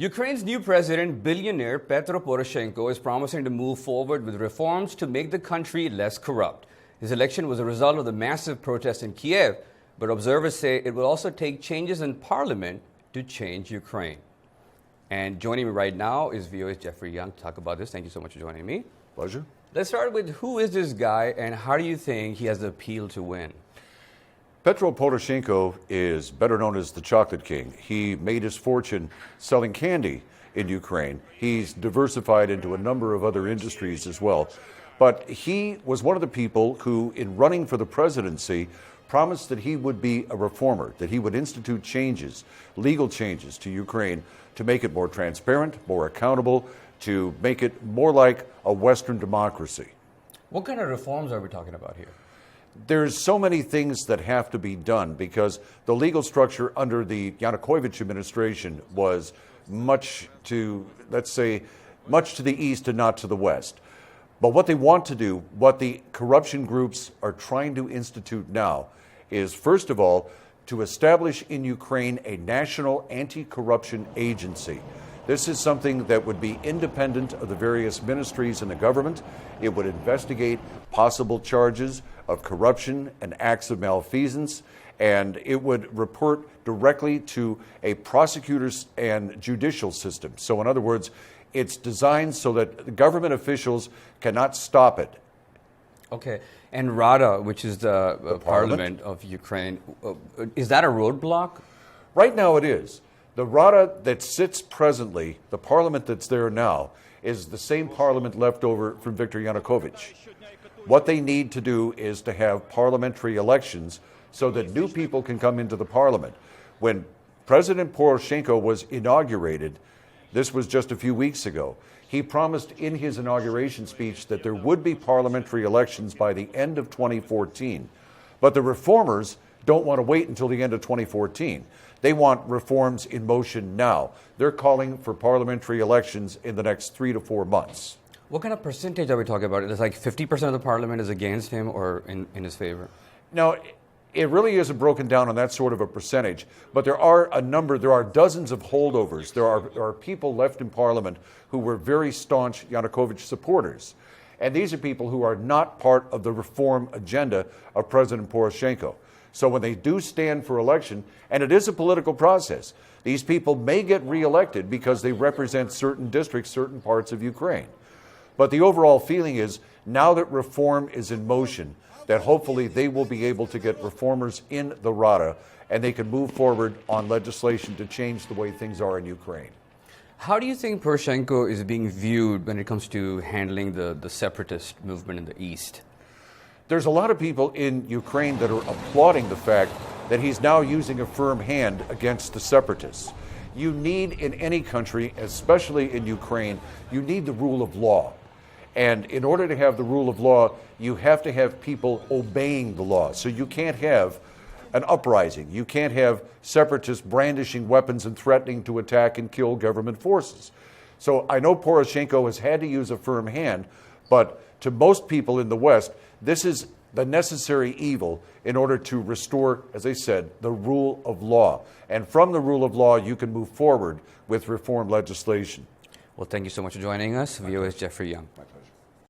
Ukraine's new president, billionaire Petro Poroshenko, is promising to move forward with reforms to make the country less corrupt. His election was a result of the massive protests in Kiev, but observers say it will also take changes in parliament to change Ukraine. And joining me right now is VOA's Jeffrey Young to talk about this. Thank you so much for joining me. Pleasure. Let's start with who is this guy and how do you think he has the appeal to win? Petro Poroshenko is better known as the Chocolate King. He made his fortune selling candy in Ukraine. He's diversified into a number of other industries as well. But he was one of the people who, in running for the presidency, promised that he would be a reformer, that he would institute changes, legal changes to Ukraine to make it more transparent, more accountable, to make it more like a Western democracy. What kind of reforms are we talking about here? There's so many things that have to be done because the legal structure under the Yanukovych administration was much to the east and not to the west. But what they want to do, what the corruption groups are trying to institute now, is first of all to establish in Ukraine a national anti-corruption agency. This is something that would be independent of the various ministries in the government. It would investigate possible charges of corruption and acts of malfeasance, and it would report directly to a prosecutor's and judicial system. So in other words, it's designed so that government officials cannot stop it. Okay. And Rada, which is the parliament of Ukraine, is that a roadblock? Right now it is. The Rada that sits presently, the parliament that's there now, is the same parliament left over from Viktor Yanukovych. What they need to do is to have parliamentary elections so that new people can come into the parliament. When President Poroshenko was inaugurated, this was just a few weeks ago, he promised in his inauguration speech that there would be parliamentary elections by the end of 2014. But the reformers don't want to wait until the end of 2014. They want reforms in motion now. They're calling for parliamentary elections in the next 3 to 4 months. What kind of percentage are we talking about? It's like 50% of the parliament is against him or in his favor? Now, it really isn't broken down on that sort of a percentage, but there are dozens of holdovers. There are people left in parliament who were very staunch Yanukovych supporters. And these are people who are not part of the reform agenda of President Poroshenko. So when they do stand for election, and it is a political process, these people may get reelected because they represent certain districts, certain parts of Ukraine. But the overall feeling is now that reform is in motion, that hopefully they will be able to get reformers in the Rada and they can move forward on legislation to change the way things are in Ukraine. How do you think Poroshenko is being viewed when it comes to handling the separatist movement in the East? There's a lot of people in Ukraine that are applauding the fact that he's now using a firm hand against the separatists. You need in any country, especially in Ukraine, you need the rule of law. And in order to have the rule of law, you have to have people obeying the law. So you can't have an uprising. You can't have separatists brandishing weapons and threatening to attack and kill government forces. So I know Poroshenko has had to use a firm hand, but to most people in the West, this is the necessary evil in order to restore, as I said, the rule of law. And from the rule of law, you can move forward with reform legislation. Well, thank you so much for joining us. VOA's Jeffrey Young.